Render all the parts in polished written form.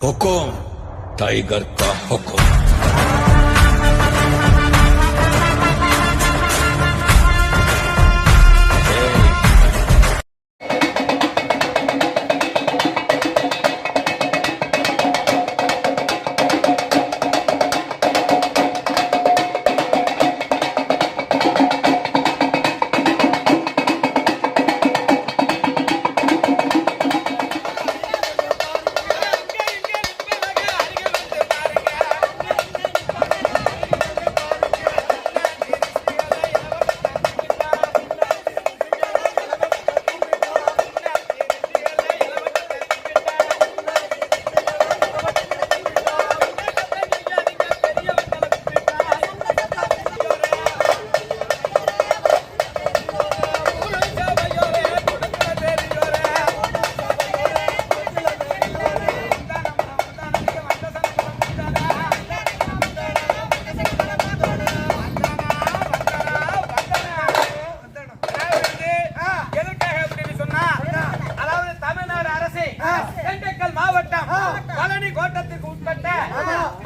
हुकुम tiger का हुकुम।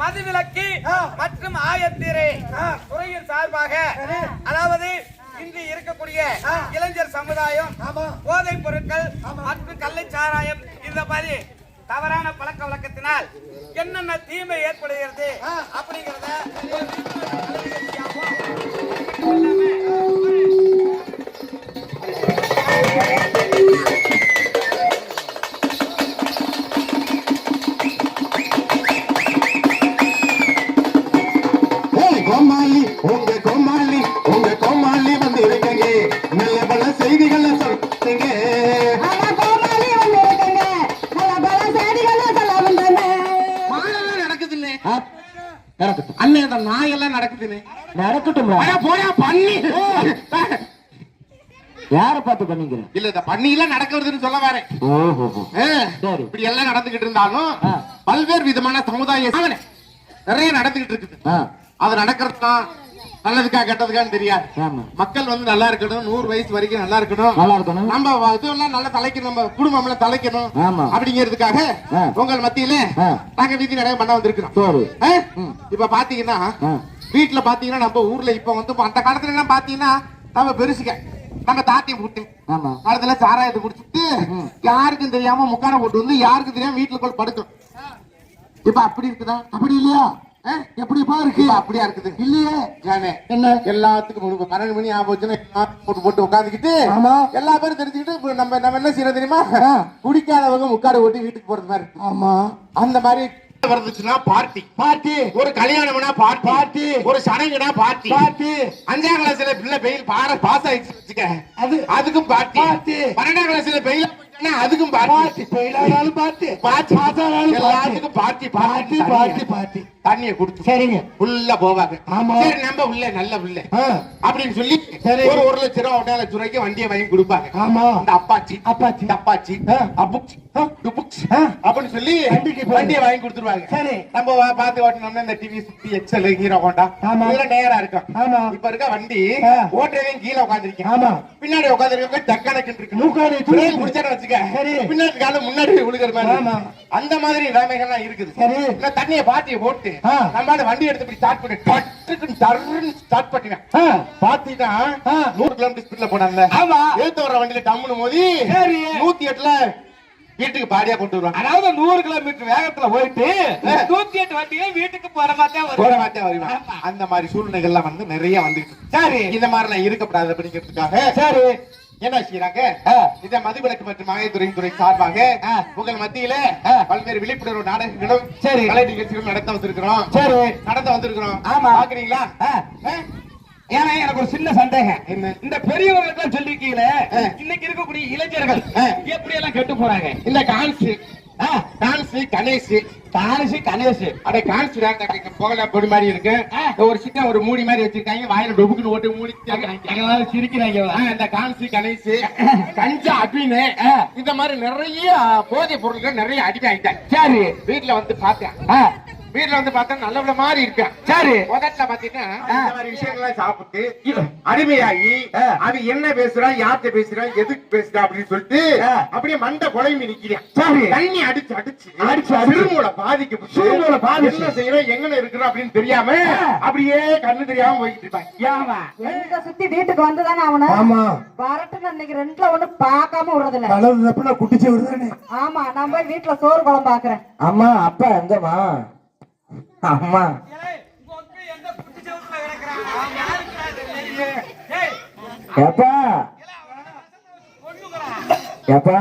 மதுவிலக்கு மற்றும் ஆயத்திரை துறையின் சார்பாக அதாவது இன்று இருக்கக்கூடிய இளைஞர் சமுதாயம் போதைப் பொருட்கள் மற்றும் கள்ளச்சாராயம் இந்த மாதிரி தவறான பழக்க வழக்கத்தினால் என்னென்ன தீமை ஏற்படுகிறது அப்படிங்கறத கோமாளி வந்து இருக்கங்க நல்ல பல செய்திகளை சொல்லுங்க. நடக்குது அண்ணே, அந்த நாயெல்லாம் நடக்குதுன்னு நடக்கட்டும். போயா பண்ணி யார பார்த்து பண்ணீங்க? இல்ல இந்த பண்ணி எல்லாம் நடக்கிறதுன்னு சொல்ல வரேன். இப்படி எல்லாம் நடந்துகிட்டு இருந்தாலும் பல்வேறு விதமான சமுதாய நிறைய நடந்துகிட்டு இருக்குது. அது நடக்கிறதுதான் நல்லதுக்கா கெட்டதுக்கான்னு தெரியாது. மக்கள் வந்து நல்லா இருக்கணும், 100 வயசு வரைக்கும் நல்லா இருக்கணும், நம்ம இதெல்லாம் நல்லா தலைக்கணும், நம்ம குடும்பம் எல்லாம் தலைக்கணும் அப்படிங்கிறதுக்காக உங்கள் மத்தியில நாங்க வீதி நிறைய பண்ண வந்திருக்கிறோம். இப்ப பாத்தீங்கன்னா வீட்டுல பாத்தீங்கன்னா நம்ம ஊர்ல இப்ப வந்து அந்த காலத்துல எல்லாம் பாத்தீங்கன்னா நம்ம பெருசுக்க நம்ம தாத்திய போட்டு காலத்துல சாராயத்தை குடிச்சிட்டு யாருக்கும் தெரியாம முக்கான போட்டு வந்து யாருக்கும் தெரியாம வீட்டுல போய் படுக்கும். இப்ப அப்படி இருக்குதா? அப்படி இல்லையா? எப்படிப்பா இருக்கு? அப்படியா இருக்குது இல்லையே. என்ன எல்லாத்துக்கும் 12 மணி ஆபோச்சுன்னா போட்டு போட்டு உட்காந்துக்கிட்டு எல்லா பேரும் தெரிஞ்சுக்கிட்டு நம்ம என்ன செய்யறது தெரியுமா? குடிக்காதவங்க முக்காடு ஓட்டி வீட்டுக்கு போறது மாதிரி இருக்கு. ஆமா, அந்த மாதிரி வந்துச்சுன்னா பார்ட்டி ஒரு கல்யாணம்னா பார்ட்டி ஒரு சடங்குனா பார்ட்டி 5ஆம் கிளாஸ்ல பிள்ளை பெயில் பாஸ் ஆயிடுச்சு வச்சுக்க அதுக்கும் பார்ட்டி 12ஆம் கிளாஸ்ல பெயில் அதுக்கும் பார்ட்டி பெயிலானாலும் பார்ட்டி தண்ணிய குடுத்து சரிங்க உள்ள போவாங்க. சரி நம்ம உள்ள நல்ல உள்ள அப்படின்னு சொல்லி ஒரு 1 லட்சம் ரூபாய் 1.5 லட்சம் ரூபாய்க்கு வண்டியை வாங்கி கொடுப்பாங்க. இந்த அப்பாச்சி அப்படின்னு சொல்லி வண்டியை வாங்கி கொடுத்துருவாங்க. சரி நம்ம பார்த்து ஓட்டணும்னா இந்த டிவி எக்ஸல் ஹீரோ ஹோண்டா இதெல்லாம் நேரா இருக்கும். இப்ப இருக்க வண்டி ஓட்டுறவங்க கீழே உட்காந்துருக்கேன், பின்னாடி உட்காந்துருக்க டக்கானக்கு இருக்கு முடிச்சா வச்சுக்க பின்னாடி காலம் முன்னாடி விழுகிற மாதிரி அந்த மாதிரி நிலைமைகள்லாம் இருக்குது. தண்ணியை பாட்டியை போட்டு நம்ம வண்டி எடுத்து ஸ்டார்ட் பண்ணி ஸ்டார்ட் பண்ணினேன். பாத்தீங்கன்னா 100 கிலோமீட்டர் ஸ்பீட்ல போனாங்க. எழுத்து வர வண்டியில டம்முன்னு மோதி 108ல வீட்டுக்கு பாடியா கொண்டு வருவாங்க. அதாவது 100 கிலோமீட்டர் வேகத்துல போயிட்டு 108 வண்டியே வீட்டுக்கு போற மாட்டே வருவாங்க. அந்த மாதிரி சூழ்நிலைகள்லாம் வந்து நிறைய வந்துட்டு சரி இந்த மாதிரி எல்லாம் இருக்கக்கூடாது அப்படிங்கிறதுக்காக சரி என்ன செய்யறாங்க? இத மதுவிலக்கு மற்றும் மகளிர் சார்பாக உங்கள் மத்தியில பல்வேறு விழிப்புணர்வு நாடகங்களும் சரி கலை நிகழ்ச்சிகளும் நடத்த வந்திருக்கிறோம். ஆமா, பாக்குறீங்களா? ஏன்னா எனக்கு ஒரு சின்ன சந்தேகம். இந்த பெரியவர்கள் சொல்லிருக்கீங்களே, இன்னைக்கு இருக்கக்கூடிய இளைஞர்கள் எப்படி எல்லாம் கெட்டு போறாங்க? இந்த கணேஷ் அட கான்சி போகல பொடி மாதிரி இருக்கு. ஒரு சின்ன ஒரு மூடி மாதிரி வச்சிருக்காங்க, வாயில டொபுக்குன்னு ஓட்டு மூடி சிரிக்கிறாங்க. இந்த கான்சி கணேஷ் கஞ்சா அப்படின்னு இந்த மாதிரி நிறைய போதை பொருட்கள் நிறைய அடிக்க ஆயிட்டாங்க. சரி வீட்டுல வந்து பார்த்தேன் வீட்டுல வந்து பார்த்தா நல்ல மாதிரி இருப்பேன். சரி. முதல்ல பாத்தீங்கன்னா இந்த மாதிரி விஷயங்கள்லாம் சாப்பிட்டு அடிமையாகி அது என்ன பேசுறான், யார்கிட்ட பேசுறான், எதுக்கு பேசுறான் அப்படின்னு சொல்லிட்டு அப்படியே மண்டை குழம்பி நிக்கிறேன். சரி. தண்ணி அடிச்சு சிறுமூளை பாதிக்கப்பட்டு என்ன செய்யறோம் எங்க இருக்கிறோம் அப்படின்னு தெரியாம அப்படியே கண்ணு தெரியாம போய்கிட்டு இருப்பாங்க. எங்க சுத்தி வீட்டுக்கு வந்துதானே அவனு. ஆமா. வரட்டுன்னு அன்னைக்கு ரெண்டுல ஒண்ணு பாக்காம விடுறதில்ல. கலந்து தப்புனா குட்டிச்சு விடுதானே. ஆமா, நான் போய் வீட்டுல சோறு குழம்பு பாக்குறேன். அம்மா அப்பா எங்கம்மா? அம்மா எப்பா எப்பா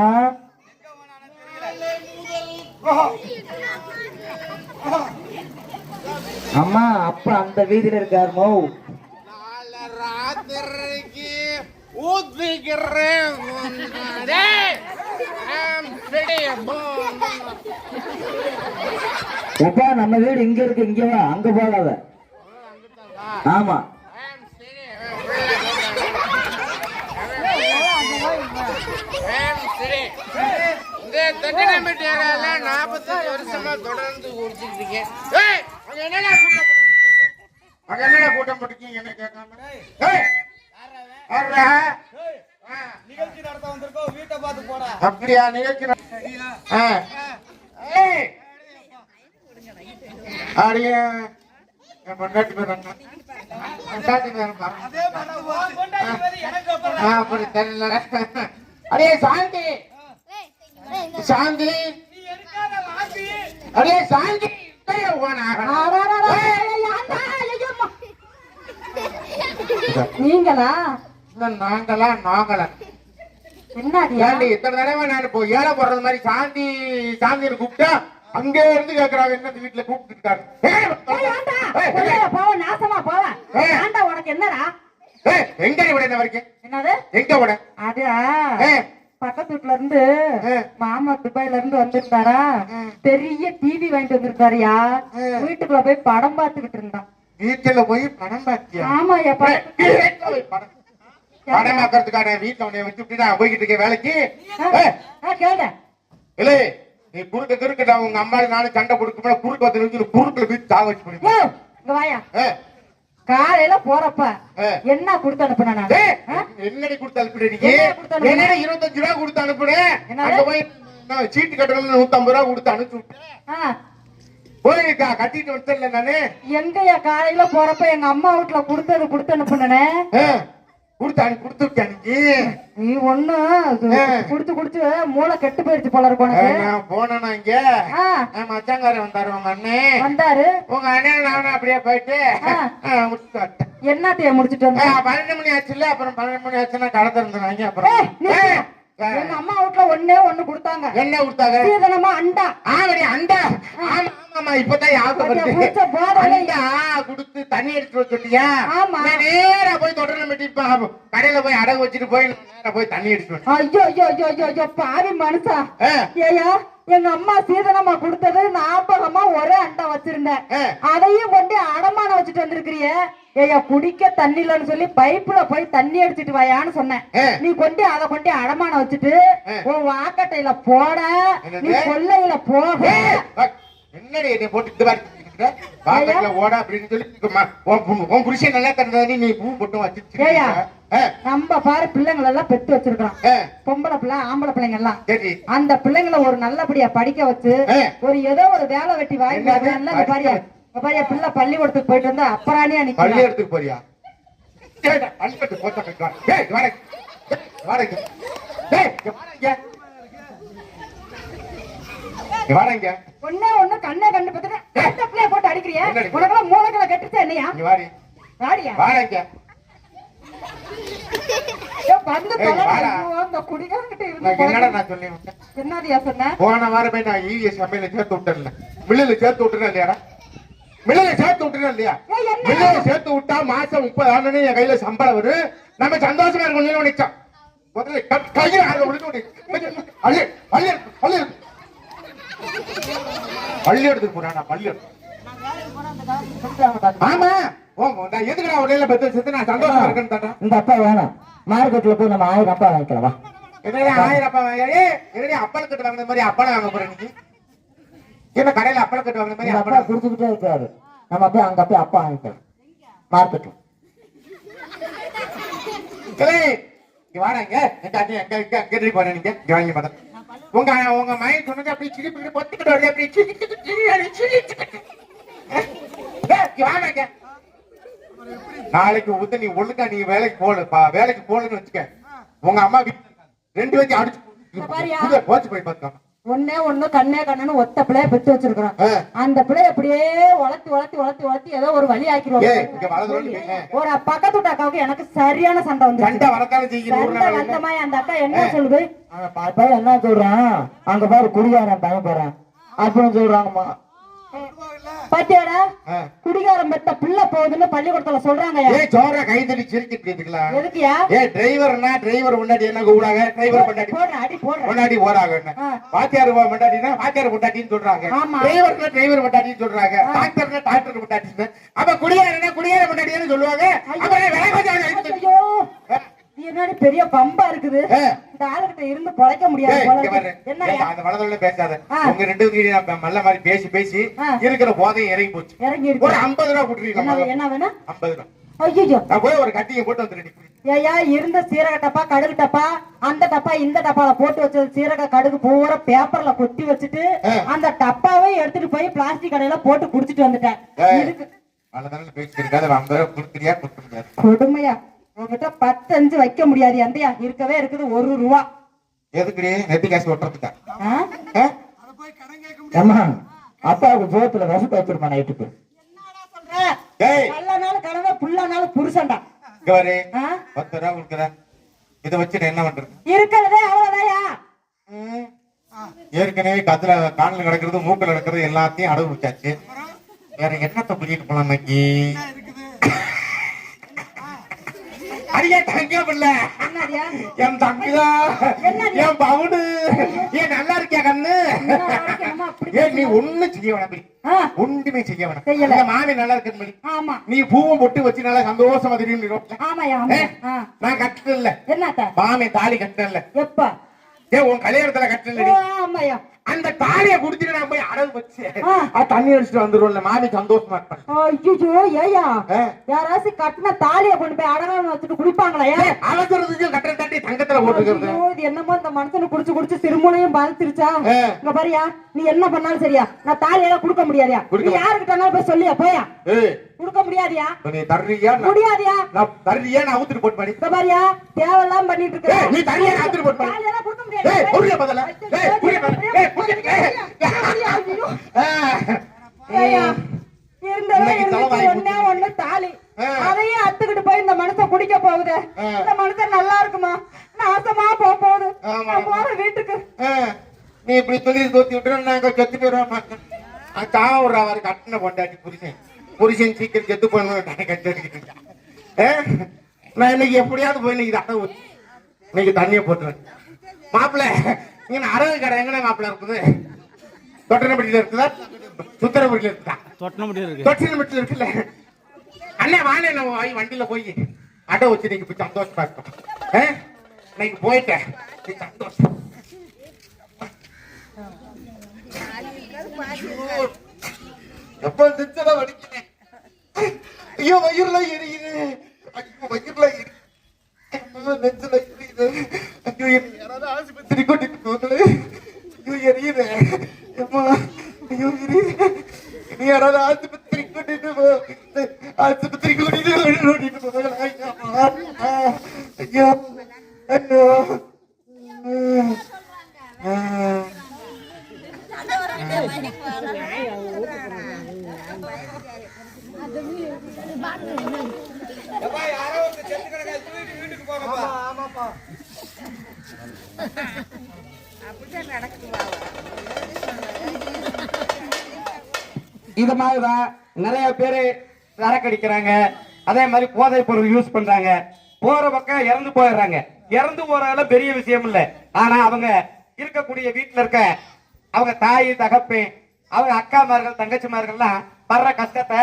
அம்மா அப்பா அந்த வீதியில இருக்காருமோ. ராத்திரிக்கு ஊத்திக்கிறேன். எப்பா நம்ம வீடு இங்க இருக்கு, இங்க வா, அங்க போகாத. ஆமா இந்த தட்டினம்பேட்டு ஏரியால 45 வருஷமா தொடர்ந்து குடிச்சிட்டு இருக்கேன். என்னடா கூட்டம் போட்டுக்கீங்க என்ன கேட்காம? நிகழ்ச்சி நடத்த வந்திருக்கோம், வீட்டை பார்த்து போடா. அப்படியா நிகழ்ச்சி? அப்படியே என் பொண்டாட்டி பேர் என்ன? பொண்டாட்டி பேருப்பா. அப்படி தெரியல. அடே சாந்தி சாந்தி அடே சாந்தி நீங்களா? நாங்களா நாங்களா என்னடியா? இத்தனை தடவை நான் இப்போ ஏழை போடுறது மாதிரி சாந்தி சாந்தின்னு கூப்பிட்டா அங்கே இருந்து கேக்குறாங்க என்ன வீட்டுல கூப்பிட்டு இருக்காரு. நாசமா போவேன். உனக்கு என்னடா? எங்க விட வரைக்கும் என்னது எங்க விட? அது பக்கத்து வீட்டுல இருந்து மாமா துபாயில இருந்து வந்திருந்தாரா, பெரிய டிவி வாங்கிட்டு வந்திருக்காருயா. வீட்டுக்குள்ள போய் படம் பார்த்துக்கிட்டு இருந்தான். வீட்டுல போய் படம் பார்த்தியா? ஆமா படம் படம் பார்க்கறதுக்கான வீட்டுல உன்னை வச்சுட்டு நான் போய்கிட்டு இருக்கேன் வேலைக்கு. கேளு இல்ல நீ குறுக்க குறுக்கிட்ட உங்க அம்மா நானும் சண்டை கொடுக்க குறுக்க வந்து குறுக்குல போய் தாவ வச்சு இங்க வாயா. காலையில போறப்ப என்ன கொடுத்து அனுப்புன? என்னடி கொடுத்து அனுப்புறீங்க? என்னடி 25 ரூபா கொடுத்து அனுப்புனேன். அங்க போய் சீட்டு கட்டணும்னு 150 ரூபா கொடுத்து அனுப்பிச்சு விட்டேன். போயிருக்கா கட்டிட்டு விட்டல நானு. எங்கயா காலையில போறப்ப எங்க அம்மா வீட்டுல கொடுத்து அனுப்புனே. கொடுத்து விட்டேன். நீ ஒண்ணு குடுத்து மூளை கெட்டு போயிருச்சு போல இருக்கும். நான் போனா இங்க மச்சாங்காரன் வந்தாரு. உங்க அண்ணன் வந்தாரு. உங்க அண்ணன் நானும் அப்படியே போயிட்டு முடிச்சுட்டு என்னத்தைய முடிச்சுட்டு வந்தா? 12 மணி ஆச்சுல்ல. அப்புறம் 12 மணி ஆச்சுன்னா கடை திறந்துருவாங்க. அப்புறம் எங்க அம்மா வீட்டுல ஒண்ணே ஒண்ணு கொடுத்தாங்க. என்ன கொடுத்தாங்க? சீதனமா அண்டா. அண்டா. ஆமா இப்பதான் அண்டா குடுத்து தண்ணி எடுத்துட்டு சொல்லியா? நேரா போய் தொடர்ந்து மெட்டி கடையில போய் அடகு வச்சுட்டு போய் நேரா போய் தண்ணி எடுத்துட்டு. ஐயோ ஐயோ ஐயோ ஐயோ பாவி மனுஷா. ஏயா எங்க அம்மா சீதனமா கொடுத்தது ஞாபகமா ஒரே அண்டா வச்சிருந்தேன். அதையும் கொண்டு அடமானம் வச்சுட்டு வந்திருக்கிறிய. ஏயா குடிக்க தண்ணி இல்லன்னு சொல்லி பைப்புல போய் தண்ணி அடிச்சிட்டு வாயான்னு சொன்னேன். நீ கொண்டு அதை கொண்டு அடமானம் வச்சுட்டு உன் வாக்கட்டையில போட, நீ கொல்லையில போக. என்னடி என்னை போட்டு இது மாதிரி ஓட அப்படின்னு சொல்லி உன் புருஷன் நல்லா தந்தது நீ பூ போட்டு வச்சு. நம்ம பாரு பிள்ளைங்களை எல்லாம் பெத்து வச்சிருக்கோம். பொம்பளை பிள்ளை ஆம்பளை பிள்ளைங்க எல்லாம். அந்த பிள்ளைங்களை ஒரு நல்லபடியா படிக்க வச்சு ஒரு ஏதோ ஒரு வேலை வெட்டி வாங்கி பாரியா பிள்ளை பள்ளிக்கூடத்துக்கு போயிட்டு வந்து அப்பராணியா நிக்க. பள்ளிக்கூடத்துக்கு போறியா? ஒண்ணே ஒண்ணு கண்ணே கண்டு பார்த்துட்டு பிள்ளைய போட்டு அடிக்கிறியா? உனக்கெல்லாம் மூளைகளை கட்டுச்சு என்னையா? வாடியா போன வாரமே நான் இஎஸ் சமையல சேர்த்து விட்டேன்ல, மில்லுல சேர்த்து விட்டுறேன் இல்லையா? மில்லுல சேர்த்து விட்டுறேன் இல்லையா? மில்லுல சேர்த்து விட்டா மாசம் 30,000 என் கையில சம்பளம் வரும். நம்ம சந்தோஷமா இருக்கும். நினைச்சோம் முதல்ல கையில பள்ளி எடுத்துக்கு போறேன். பள்ளி ஆமா எதுக்குடா உடனே பத்து வருஷத்து நான் சந்தோஷமா இருக்கேன்னு. இந்த அப்பா வேணாம், மார்க்கெட்ல போய் நம்ம 1000 அப்பா வாங்கிக்கலாம். என்னடா 1000 அப்பா வாங்க? என்னடா அப்பளம் கட்டு வாங்கின மாதிரி அப்பளம் வாங்க போறேன். என்ன கடையில அப்பளம் கட்டு வாங்க மாதிரி எங்க அப்பா அப்பளம் குடிச்சுக்கிட்டே இருக்காரு. நம்ம போய் அங்க போய் அப்பா வாங்கிக்கலாம் மார்க்கெட்ல. வாடாங்க எங்க போறேன் நீங்க வாங்கி பார்த்தா உங்க மயன் சொன்னது அப்படி சிரிப்பு பொத்துக்கிட்டு வருது அப்படி வாடாங்க. நாளைக்கு வந்து நீ ஒழுங்கா நீ வேலைக்கு போடுப்பா. வேலைக்கு போடுன்னு வச்சுக்க உங்க அம்மா 2 வச்சு அடிச்சு போச்சு போய் பார்த்தோம். ஒண்ணு கண்ணே கண்ணு ஒத்த பிள்ளைய பெற்று வச்சிருக்கிறோம். அந்த பிள்ளைய அப்படியே வளர்த்தி ஏதோ ஒரு வழி ஆக்கிடுவோம். ஒரு பக்கத்து வீட்டு அக்காவுக்கு எனக்கு சரியான சண்டை வந்து சண்டை வரத்தானே செய்யணும். அந்த அக்கா என்ன சொல்லுது, என்ன சொல்றான் அங்க பாரு குடிகாரன் பையன் போறான் அப்படின்னு சொல்றாங்கம்மா. பாத்தியாடா குடிகாரம் பெத்த பிள்ளை போகுதுன்னு பள்ளிக்கூடத்துல சொல்றாங்க. சோற கை தட்டி சிரிச்சிட்டு இருக்கலாம். எதுக்குயா டிரைவர்னா டிரைவர் முன்னாடி என்ன கூடாங்க டிரைவர் முன்னாடி போறாங்க. வாத்தியார் முன்னாடினா வாத்தியார் முன்னாடின்னு சொல்றாங்க. டிரைவர்னா டிரைவர் முன்னாடின்னு சொல்றாங்க. டாக்டர்னா டாக்டர் முன்னாடின்னு. அப்ப குடியாரனா குடியார முன்னாடின்னு சொல்லுவாங்க. என்னடி பெரிய பம்பா இருக்குது. இந்த ஆளுகிட்ட இருந்து பொழைக்க முடியாது. என்ன அந்த வளதொல்ல பேசாத. உங்க 2 பேரும் நல்ல மாதிரி பேசி பேசி இருக்கிற போதையும் இறங்கி போச்சு. ஒரு 50 ரூபா கொடுத்துருக்கீங்க. என்ன வேணும்? 50 ரூபா. ஐயோ நான் போய் ஒரு கட்டிங்க போட்டு வந்துடுறேன். ஏயா இருந்த சீரக டப்பா கடுகு டப்பா அந்த டப்பா இந்த டப்பால போட்டு வச்சது சீரக கடுகு பூரா பேப்பர்ல கொட்டி வச்சுட்டு அந்த டப்பாவே எடுத்துட்டு போய் பிளாஸ்டிக் கடையில போட்டு குடிச்சிட்டு வந்துட்டேன். கொடுமையா உங்ககிட்ட 10 வைக்க முடியாது. அந்தையா இருக்கவே இருக்குது 1 ரூபா. எதுக்குடி நெத்தி காசு ஒட்டுறதுக்கா? அப்பாவுக்கு சோத்துல ரசத்தை வச்சிருப்பான் நைட்டுக்கு. நல்லனாலும் கனவே புள்ளனாலும் புருஷன்டா. இங்க வரே 10 ரூபா கொடுக்குறேன். இதை வச்சுட்டு என்ன பண்றது? இருக்கிறதே அவ்வளவுதாயா. ஏற்கனவே கத்துல காலில் கிடக்கிறது மூக்கில் கிடக்கிறது எல்லாத்தையும் அடவு வச்சாச்சு. வேற என்னத்தை புள்ளிட்டு போலாம் இன்னைக்கு? அடியே தங்க பிள்ளை என் தம்பிதான் என் பவுடு ஏன் நல்லா இருக்கியா கண்ணு? ஏன் நீ ஒண்ணும் செய்ய வேணாம். ஒன்றுமே செய்ய வேணாம். மாமி நல்லா இருக்கு. நீ பூவும் பொட்டு வச்சு நல்லா சந்தோஷமா தெரியும். நான் கட்டல இல்ல மாமி தாலி கட்டல. எப்ப? ஏன் உன் கல்யாணத்துல கட்டல? அந்த தாலியை குடிச்சிட்டு நான் போய் அடகு வச்சு தண்ணி அடிச்சுட்டு வந்துருவோம்ல மாமி சந்தோஷமா இருப்பேன். ஐயோ ஏயா யாராவது கட்டின தாலியை கொண்டு போய் அடகாம வச்சுட்டு குடிப்பாங்களா? அவசரத்துக்கு கட்டுற தட்டி தங்கத்துல போட்டுக்கிறது என்னமோ இந்த மனுஷனை குடிச்சு குடிச்சு சிறுமுனையும் பாதிச்சிருச்சா? இங்க பாரியா நீ என்ன பண்ணாலும் சரியா நான் தாலியெல்லாம் கொடுக்க முடியாதியா. நீ யாருக்கிட்ட போய் சொல்லியா போயா கொடுக்க முடியாதியா? நீ தர்றியா? முடியாதியா? நான் தர்றியா? நான் ஊத்துட்டு போட்டு பாடி. இங்க பாரியா தேவெல்லாம் பண்ணிட்டு இருக்க. நீ தர்றியா? நான் ஊத்துட்டு போட்டு பாடி. தாலியெல்லாம் கொடுக்க முடியாது. ஏய் புரிய பதில. ஏய் புரிய பதில. ஒண்ணு தாலி அதையே அத்துக்கிட்டு போய் இந்த மனுஷன் குடிக்க போகுது. இந்த மனுஷன் நல்லா இருக்குமா? நாசமா போகுது. போற வீட்டுக்கு நீ இப்படி சொல்லி தோத்தி விட்டு நாங்க செத்து போயிடுவோம். தாவ விடுறாரு கட்டின பொண்டாட்டி புருஷன் சீக்கிரம் செத்து போயிடணும் கட்டிட்டு நான் இன்னைக்கு எப்படியாவது போய் இன்னைக்கு அடை ஊற்றி இன்னைக்கு தண்ணியை போட்டுருவேன். மாப்பிள்ள இங்க அரகு கடை எங்க மாப்பிள்ள இருக்குது? தொட்டனப்பட்டியில இருக்குதா சுத்தரப்பட்டியில இருக்குதா? தொட்டனப்பட்டியில இருக்குல்ல. அண்ணே வாழை நம்ம வண்டியில போய் அடை வச்சு நீங்க போய் சந்தோஷமா இருக்கோம். இன்னைக்கு போயிட்டேன் சந்தோஷம். எப்ப நிச்சல வடிக்கிறேன். ஐயோ வயிறுல எரியுது. ஐயோ வயிறுல எரியுது. நெஞ்சில எரியுது. ஐயோ யாராவது ஆஸ்பத்திரி கூட்டிட்டு போகல. ஐயோ எரியுது. அம்மா ஐயோ எரியுது. நீ யாராவது ஆஸ்பத்திரி கூட்டிட்டு போ. ஆஸ்பத்திரி கூட்டிட்டு போகல. ஐயோ ஐயோ இது மாதிரிதான் நிறைய பேரு சரக்கு அடிக்கிறாங்க. அதே மாதிரி போதை பொருள் யூஸ் பண்றாங்க. போற பக்கம் இறந்து போயிடுறாங்க. இறந்து போறதால பெரிய விஷயம் இல்ல. ஆனா அவங்க இருக்கக்கூடிய வீட்டுல இருக்க அவங்க தாய் தகப்பே அவங்க அக்காமார்கள் தங்கச்சிமார்கள்லாம் படுற கஷ்டத்தை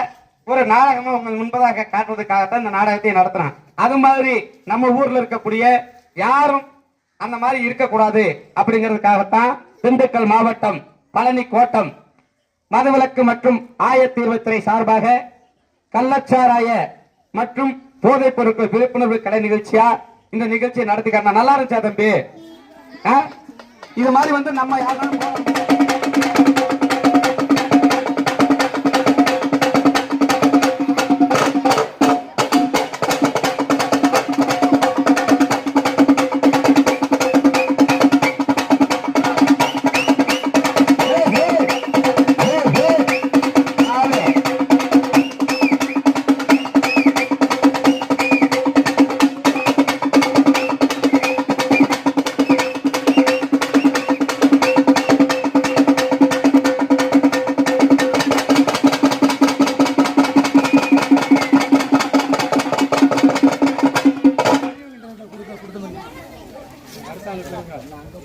ஒரு நாடகமா உங்க முன்பதாக காட்டுவதற்காகத்தான் இந்த நாடகத்தை நடத்துறான். அது மாதிரி நம்ம ஊர்ல இருக்கக்கூடிய யாரும் அந்த மாதிரி இருக்கக்கூடாது அப்படிங்கிறதுக்காகத்தான் திண்டுக்கல் மாவட்டம் பழனி கோட்டம் மதுவிலக்கு மற்றும் ஆயத்தீர்வுத்துறை சார்பாக கள்ளச்சாராய மற்றும் போதைப் பொருட்கள் விழிப்புணர்வு கலை நிகழ்ச்சியா இந்த நிகழ்ச்சியை நடத்திக்காரனா? நல்லா இருந்துச்சா தம்பி? இது மாதிரி வந்து நம்ம யாரும்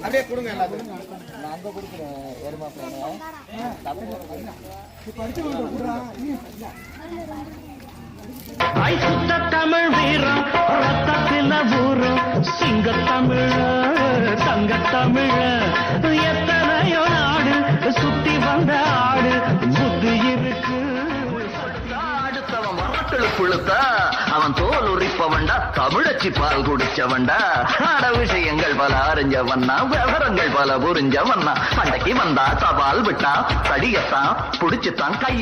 அப்படியே கொடுங்க எல்லாத்துக்கும். சுத்த தமிழ் வீரம் ரத்தத்தில ஊரும் சிங்க தமிழ தங்க தமிழ எத்தனையோ நாடு சுத்தி வந்த ஆடு புத்தி இருக்கு. அடுத்தவன் வரக்களுக்குழுத்த அவன் தோல் உரிப்பவன்டா, தமிழச்சி பால் குடிச்சவன்டா. அட விஷயங்கள் பல அறிஞ்சவன்னா, விவரங்கள் பல புரிஞ்சவன்னா. பண்டைக்கு வந்தா சவால் விட்டா, தடியத்தான் புடிச்சுத்தான் கை